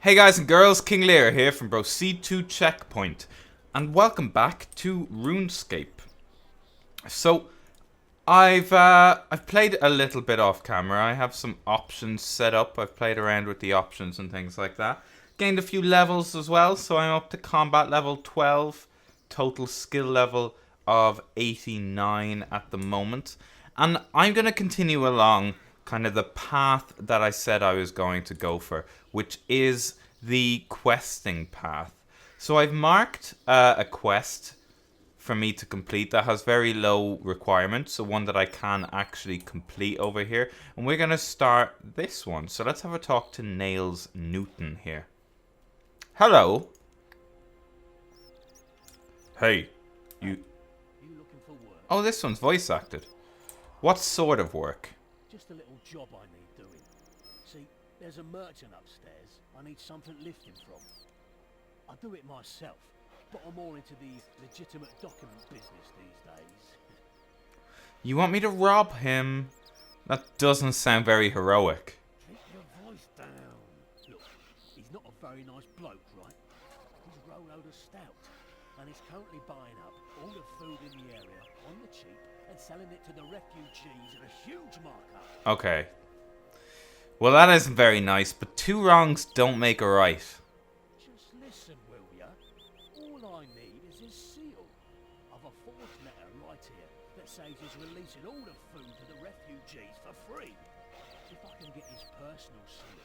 Hey guys and girls, King Lir here from Proceed to Checkpoint, and welcome back to RuneScape. So, I've played a little bit off camera. I have some options set up. I've played around with the options and things like that. Gained a few levels as well, so I'm up to combat level 12, total skill level of 89 at the moment. And I'm going to continue along kind of the path that I said I was going to go for, which is the questing path. So I've marked a quest for me to complete that has very low requirements, so one that I can actually complete over here. And we're going to start this one. So let's have a talk to Nails Newton here. Hello. Hey. You looking for work? Oh, this one's voice acted. What sort of work? Just a little job I need doing. See, there's a merchant upstairs I need something lifting from. I do it myself, but I'm more into the legitimate document business these days. You want me to rob him? That doesn't sound very heroic. Keep your voice down. Look, he's not a very nice bloke, right? He's a roll-load of stout, and he's currently buying up all the food in the area on the cheap and selling it to the refugees at a huge markup. Okay. Well, that isn't very nice, but two wrongs don't make a right. Just listen, will ya? All I need is his seal. I've a forged letter right here that says he's releasing all the food to the refugees for free. If I can get his personal seal,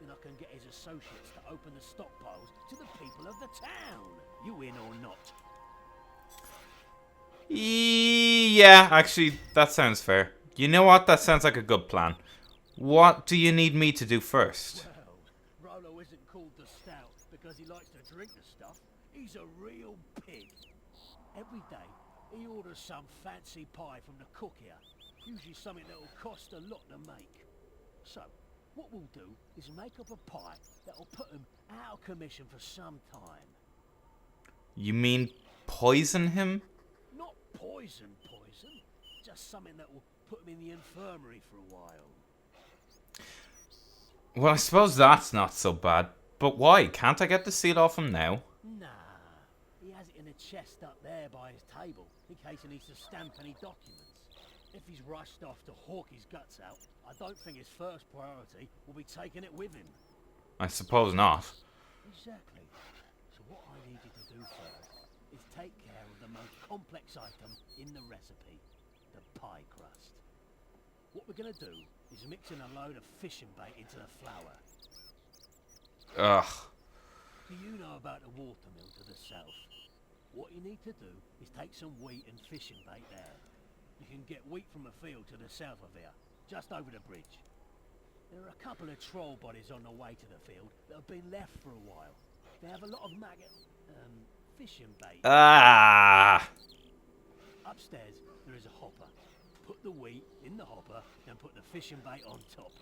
then I can get his associates to open the stockpiles to the people of the town. You in or not? Yeah, actually, that sounds fair. You know what? That sounds like a good plan. What do you need me to do first? Well, Rolo isn't called the Stout because he likes to drink the stuff. He's a real pig. Every day, he orders some fancy pie from the cook here. Usually something that'll cost a lot to make. So, what we'll do is make up a pie that'll put him out of commission for some time. You mean poison him? Not poison, just something that will put him in the infirmary for a while. Well, I suppose that's not so bad. But why? Can't I get the seal off him now? Nah, he has it in a chest up there by his table, in case he needs to stamp any documents. If he's rushed off to hawk his guts out, I don't think his first priority will be taking it with him. I suppose not. Exactly. So what I need you to do first is take care of the most complex item in the recipe, the pie crust. What we're gonna do is mix in a load of fishing bait into the flour. Ugh. Do you know about the watermill to the south? What you need to do is take some wheat and fishing bait there. You can get wheat from a field to the south of here, just over the bridge. There are a couple of troll bodies on the way to the field that have been left for a while. They have a lot of fishing bait. Ah. Upstairs, there is a hopper. Put the wheat in the hopper, then put the fishing bait on top.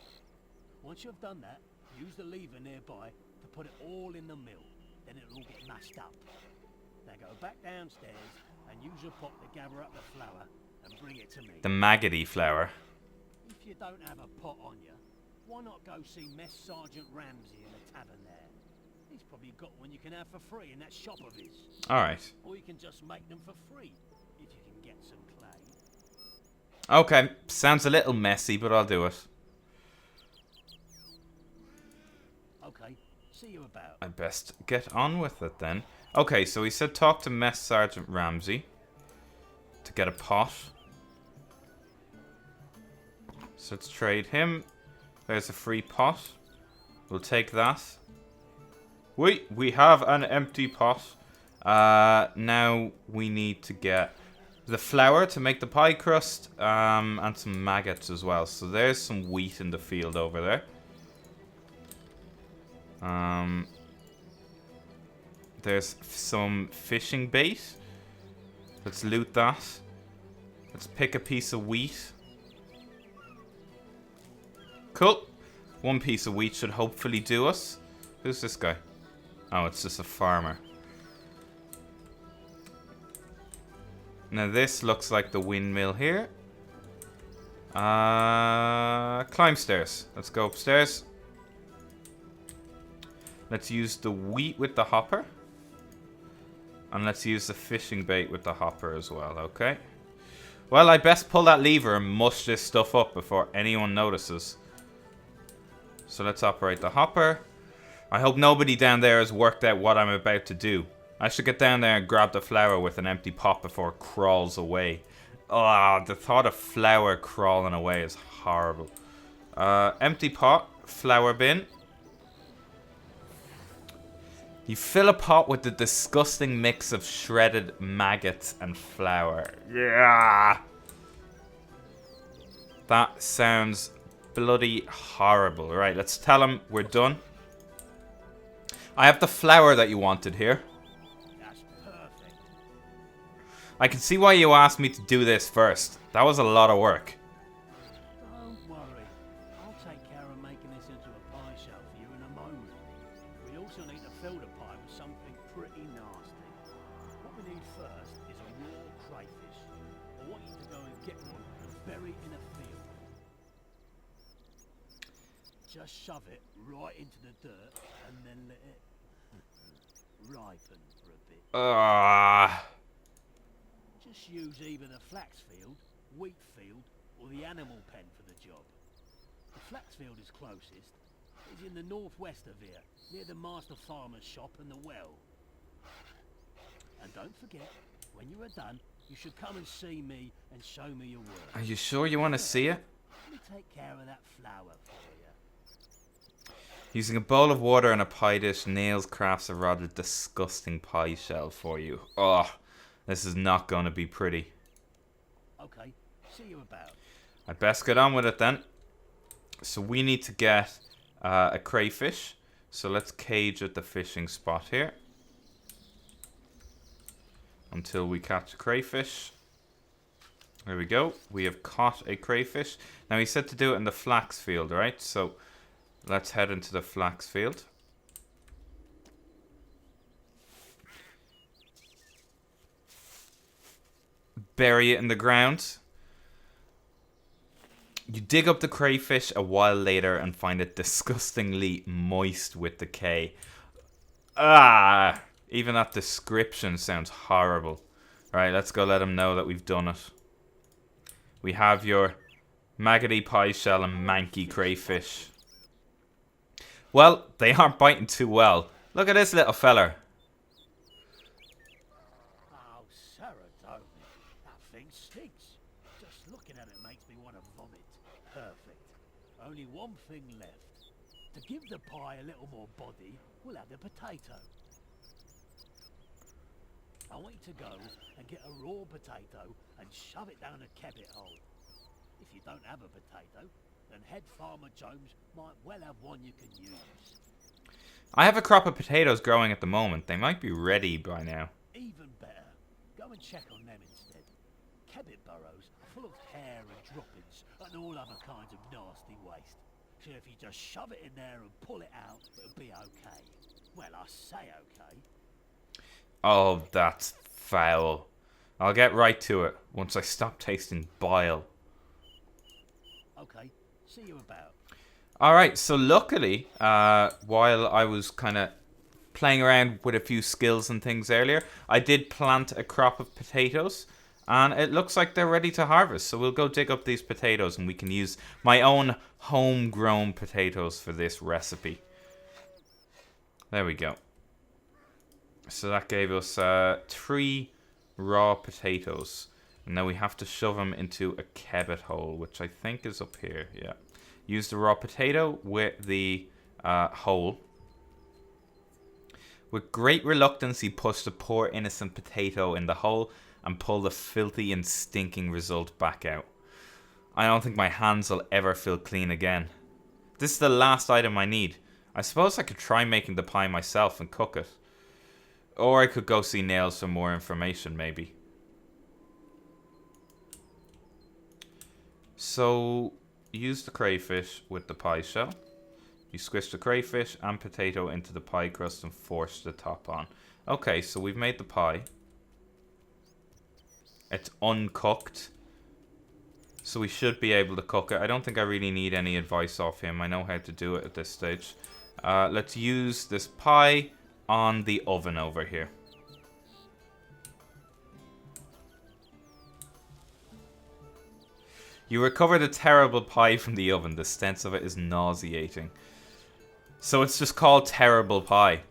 Once you've done that, use the lever nearby to put it all in the mill. Then it'll all get mashed up. Now go back downstairs and use your pot to gather up the flour and bring it to me. The maggoty flower. If you don't have a pot on you, why not go see Mess Sergeant Ramsey in the tavern there? He's probably got one you can have for free in that shop of his. Alright. Or you can just make them for free, if you can get some clay. Okay, sounds a little messy, but I'll do it. Okay, see you about. I best get on with it then. Okay, so he said talk to Mess Sergeant Ramsey to get a pot. So let's trade him. There's a free pot. We'll take that. We have an empty pot. Now we need to get the flour to make the pie crust, and some maggots as well. So there's some wheat in the field over there. There's some fishing bait. Let's loot that. Let's pick a piece of wheat. Cool. One piece of wheat should hopefully do us. Who's this guy? Oh, it's just a farmer. Now this looks like the windmill here. Climb stairs. Let's go upstairs. Let's use the wheat with the hopper. And let's use the fishing bait with the hopper as well, okay? Well, I best pull that lever and mush this stuff up before anyone notices. So let's operate the hopper. I hope nobody down there has worked out what I'm about to do. I should get down there and grab the flour with an empty pot before it crawls away. Ah, the thought of flour crawling away is horrible. Empty pot, flour bin. You fill a pot with the disgusting mix of shredded maggots and flour. Yeah. That sounds bloody horrible. Right, let's tell him we're done. I have the flour that you wanted here. That's perfect. I can see why you asked me to do this first. That was a lot of work. Don't worry. I'll take care of making this into a pie shell for you in a moment. We also need to fill the pie with something pretty nasty. What we need first is a raw crayfish. I want you to go and get one and bury it in a field. Just shove it right into the dirt and then let it ripen for a bit. Just use either the flax field, wheat field, or the animal pen for the job. The flax field is closest. It's in the northwest of here, near the master farmer's shop and the well. And don't forget, when you are done, you should come and see me and show me your work. Are you sure you want to see it? Let me take care of that flour for you. Using a bowl of water and a pie dish, Nails crafts a rather disgusting pie shell for you. Oh, this is not going to be pretty. Okay, see you about. I'd best get on with it then. So we need to get a crayfish. So let's cage at the fishing spot here. Until we catch a crayfish. There we go. We have caught a crayfish. Now he said to do it in the flax field, right? So let's head into the flax field. Bury it in the ground. You dig up the crayfish a while later and find it disgustingly moist with decay. Ah! Even that description sounds horrible. Right, let's go let him know that we've done it. We have your maggoty pie shell and manky crayfish. Well, they aren't biting too well. Look at this little feller. Oh, serotonin. That thing stinks. Just looking at it makes me want to vomit. Perfect. Only one thing left. To give the pie a little more body, we'll add the potato. I want you to go and get a raw potato and shove it down a kebbit hole. If you don't have a potato, then head Farmer Jones might well have one you can use. I have a crop of potatoes growing at the moment. They might be ready by now. Even better, go and check on them instead. Kebbit burrows are full of hair and droppings and all other kinds of nasty waste. So if you just shove it in there and pull it out, it'll be okay. Well, I say okay. Oh, that's foul. I'll get right to it once I stop tasting bile. Okay, see you about. Alright, so luckily, while I was kind of playing around with a few skills and things earlier, I did plant a crop of potatoes, and it looks like they're ready to harvest. So we'll go dig up these potatoes, and we can use my own homegrown potatoes for this recipe. There we go. So that gave us 3 raw potatoes. And now we have to shove them into a kebbit hole, which I think is up here. Yeah. Use the raw potato with the hole. With great reluctance, he pushed the poor innocent potato in the hole and pulled the filthy and stinking result back out. I don't think my hands will ever feel clean again. This is the last item I need. I suppose I could try making the pie myself and cook it. Or I could go see Nails for more information, maybe. So, use the crayfish with the pie shell. You squish the crayfish and potato into the pie crust and force the top on. Okay, so we've made the pie. It's uncooked. So we should be able to cook it. I don't think I really need any advice off him. I know how to do it at this stage. Let's use this pie on the oven over here. You recover the terrible pie from the oven. The stench of it is nauseating. So it's just called terrible pie.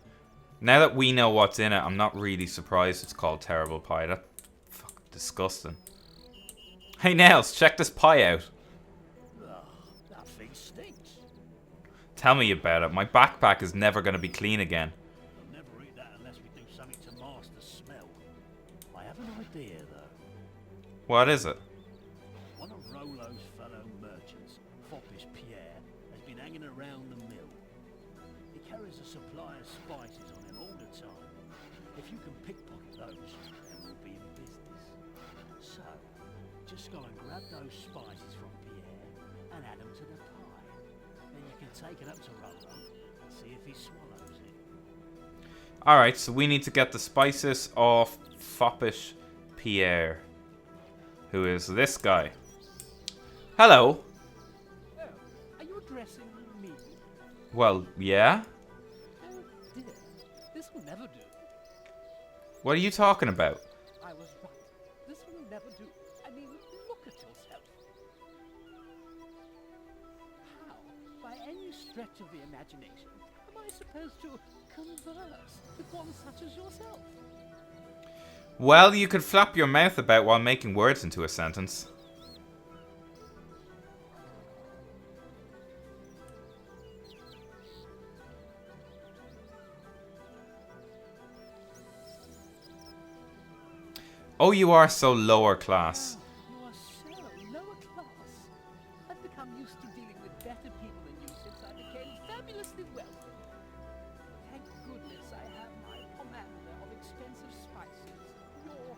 Now that we know what's in it, I'm not really surprised it's called terrible pie. That's fucking disgusting. Hey Nails, check this pie out. Oh, that thing stinks. Tell me about it. My backpack is never going to be clean again. We'll never eat that unless we do something to mask the smell. I have an idea, though. What is it? One of Rollo's fellow merchants, foppish Pierre, has been hanging around the mill. He carries a supply of spices on him all the time. If you can pickpocket those, then we'll be in business. So, just go and grab those spices from Pierre and add them to the pie. Then you can take it up to Rollo and see if he swallows it. Alright, so we need to get the spices off foppish Pierre, who is this guy. Hello. Oh, are you addressing me? Well, yeah? Oh dear, this will never do. What are you talking about? I was right. This will never do. I mean, look at yourself. How, by any stretch of the imagination, am I supposed to converse with one such as yourself? Well, you could flap your mouth about while making words into a sentence. Oh, you are so lower class. You are so lower class. I've become used to dealing with better people than you since I became fabulously wealthy. Thank goodness I have my commander of expensive spices. Your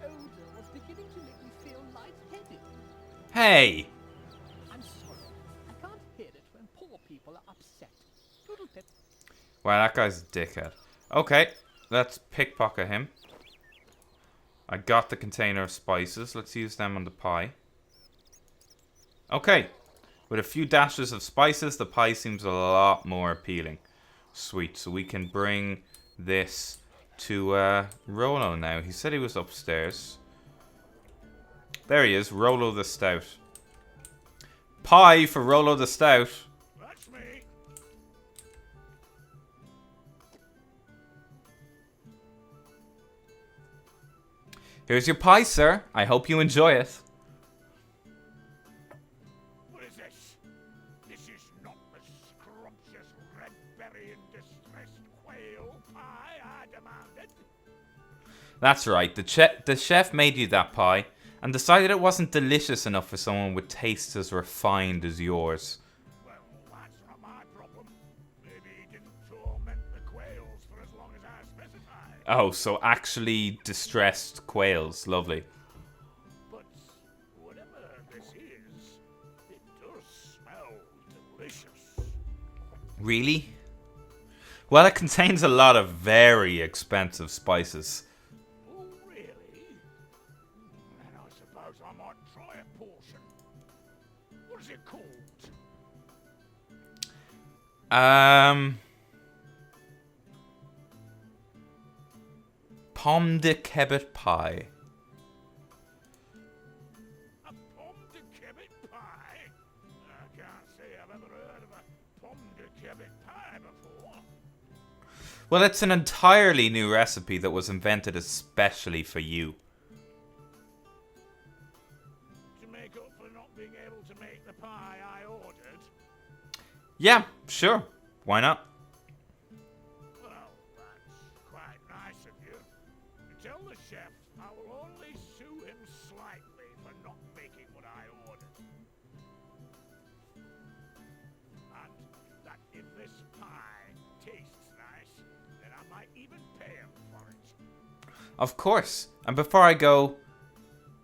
odor was beginning to make me feel lightheaded. Hey! I'm sorry. I can't hear it when poor people are upset. Toodle pip. Wow, that guy's a dickhead. Okay, let's pickpocket him. I got the container of spices. Let's use them on the pie. Okay. With a few dashes of spices, the pie seems a lot more appealing. Sweet. So we can bring this to Rollo now. He said he was upstairs. There he is. Rollo the Stout. Pie for Rollo the Stout. That's me. Here's your pie, sir. I hope you enjoy it. What is this? This is not the scrumptious red berry and distressed quail pie I demanded. That's right. The chef made you that pie and decided it wasn't delicious enough for someone with tastes as refined as yours. Well, that's not my problem. Maybe he didn't torment the quails for as long as I specified. Oh, so actually distressed quails. Lovely. But whatever this is, it does smell delicious. Really? Well, it contains a lot of very expensive spices. Oh, really? Then I suppose I might try a portion. What is it called? Pomme de Kebbet pie. A pomme de kebbit pie? I can't say I've ever heard of a pomme de kebbit pie before. Well, it's an entirely new recipe that was invented especially for you. To make up for not being able to make the pie I ordered? Yeah, sure. Why not? Well, that's quite nice of you. Tell the chef I will only sue him slightly for not making what I ordered. And that if this pie tastes nice, then I might even pay him for it. Of course. And before I go,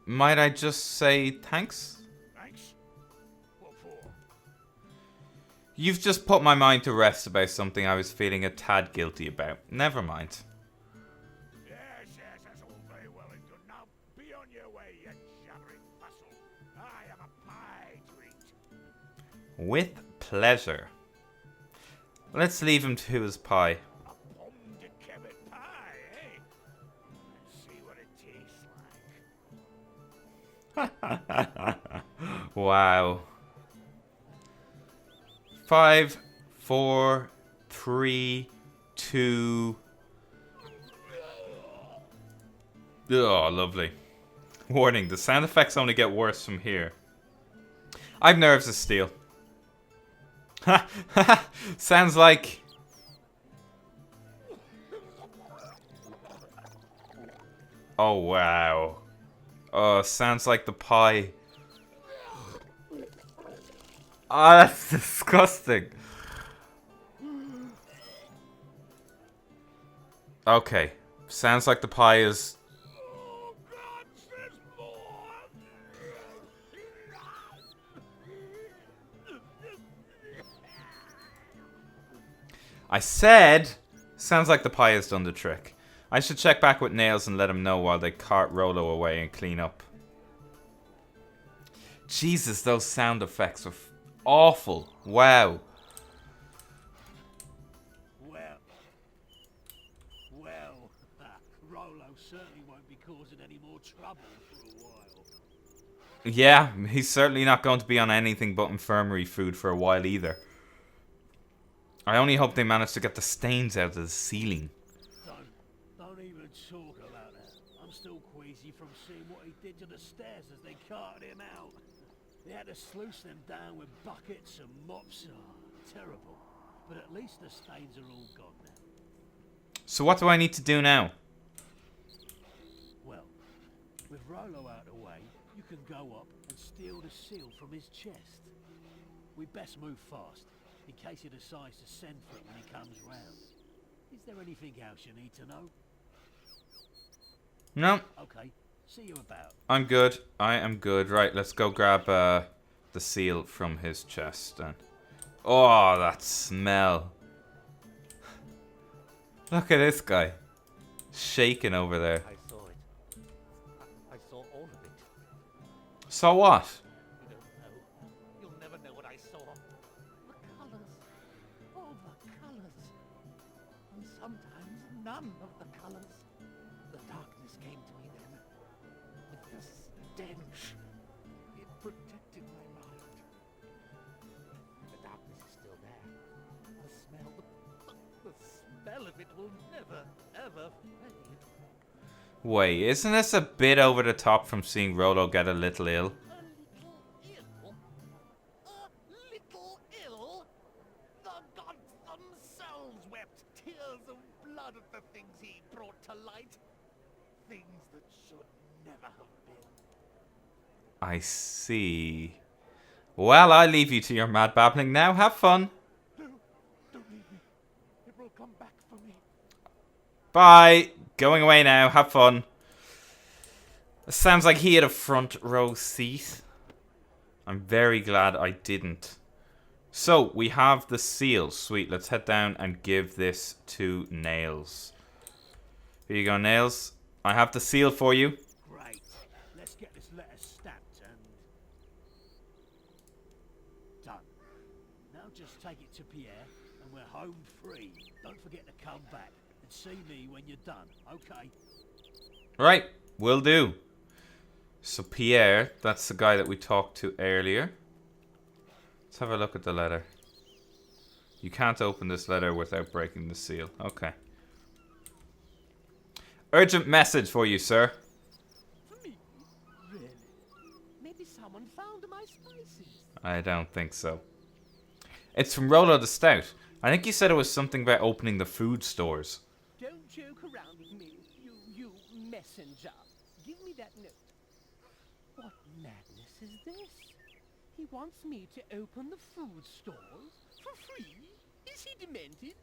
might I just say thanks? Thanks? What for? You've just put my mind to rest about something I was feeling a tad guilty about. Never mind. Yes, that's all very well and good. Now be on your way, you jabbering vassal. I have a pie to eat. With pleasure. Let's leave him to his pie. A pomme de kebbit pie, eh? Let's see what it tastes like. Wow. 5, 4, 3, 2. Oh, lovely. Warning, the sound effects only get worse from here. I've nerves of steel. Sounds like... Oh, wow. Oh, sounds like the pie. Oh, that's disgusting. Okay. Sounds like the pie is... Oh, God, there's more! I said... Sounds like the pie has done the trick. I should check back with Nails and let him know while they cart Rolo away and clean up. Jesus, those sound effects are awful. Wow. Well, Rolo certainly won't be causing any more trouble for a while. Yeah, he's certainly not going to be on anything but infirmary food for a while either. I only hope they manage to get the stains out of the ceiling. Don't even talk about that. I'm still queasy from seeing what he did to the stairs as they carted him out. They had to sluice them down with buckets and mops. Oh, terrible. But at least the stains are all gone now. So what do I need to do now? Well, with Rolo out of the way, you can go up and steal the seal from his chest. We best move fast, in case he decides to send for it when he comes round. Is there anything else you need to know? No, Okay, see you about. I'm good. I am good. Right, let's go grab the seal from his chest then. Oh, that smell. Look at this guy. Shaking over there. I saw it. I saw all of it. So what? You don't know. You'll never know what I saw. The colors. All the colors. And sometimes none of the colors. The darkness came to me then. With the stench. It protected my mind. The darkness is still there. The smell. The smell of it will never, ever fade. Wait, isn't this a bit over the top from seeing Rolo get a little ill? A little ill? The gods themselves wept tears of blood at the things he brought to light. Things that should never have been. I see. Well, I leave you to your mad babbling now. Have fun. No, don't leave me. It will come back for me. Bye. Going away now. Have fun. Sounds like he had a front row seat. I'm very glad I didn't. So, we have the seal. Sweet. Let's head down and give this to Nails. Here you go, Nails. I have the seal for you. Great. Let's get this letter stamped and... done. Now just take it to Pierre and we're home free. Don't forget to come back and see me when you're done, okay? Right. Will do. So, Pierre, that's the guy that we talked to earlier. Let's have a look at the letter. You can't open this letter without breaking the seal. Okay. Urgent message for you, sir. For me? Really? Maybe someone found my spices. I don't think so. It's from Rolo the Stout. I think he said it was something about opening the food stores. Don't joke around with me, you messenger. Give me that note. What madness is this? He wants me to open the food stores for free? Is he demented?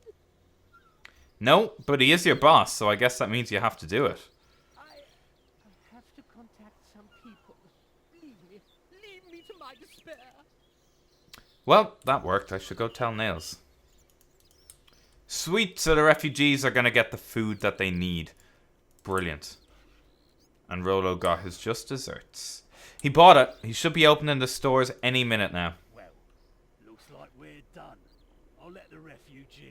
No, but he is your boss, so I guess that means you have to do it. I have to contact some people. Leave me to my despair. Well, that worked. I should go tell Nails. Sweet, so the refugees are going to get the food that they need. Brilliant. And Rolo got his just desserts. He bought it. He should be opening the stores any minute now. Well, looks like we're done. I'll let the refugees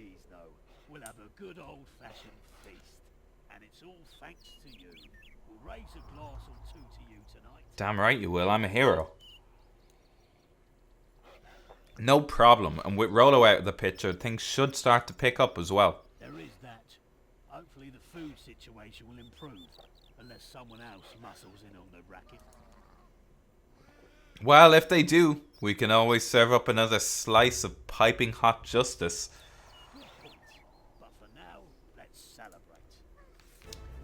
a good old-fashioned feast. And it's all thanks to you. We'll raise a glass or two to you tonight. Damn right you will. I'm a hero. No problem. And with Rolo out of the picture, things should start to pick up as well. There is that. Hopefully the food situation will improve. Unless someone else muscles in on the racket. Well, if they do, we can always serve up another slice of piping hot justice. Good point. But for now, let's celebrate.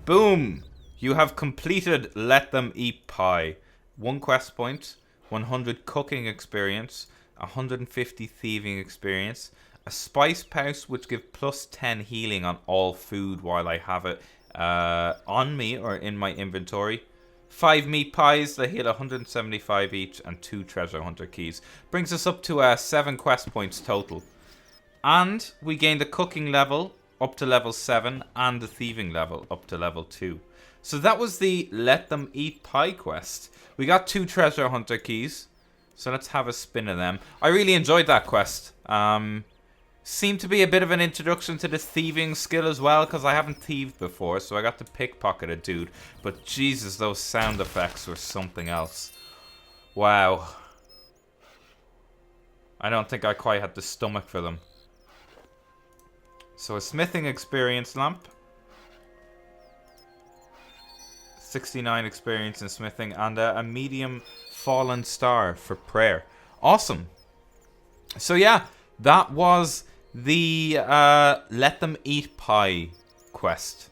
Boom! You have completed Let Them Eat Pie. 1 quest point, 100 cooking experience, 150 thieving experience, a spice pouch which gives plus 10 healing on all food while I have it on me or in my inventory. 5 meat pies that heal 175 each, and 2 treasure hunter keys. Brings us up to 7 quest points total. And we gained a cooking level up to level 7 and the thieving level up to level 2. So that was the Let Them Eat Pie quest. We got 2 treasure hunter keys. So let's have a spin of them. I really enjoyed that quest. Seemed to be a bit of an introduction to the thieving skill as well, because I haven't thieved before, so I got to pickpocket a dude. But Jesus, those sound effects were something else. Wow. I don't think I quite had the stomach for them. So a smithing experience lamp. 69 experience in smithing, and a medium fallen star for prayer. Awesome. So yeah, that was the Let Them Eat Pie quest.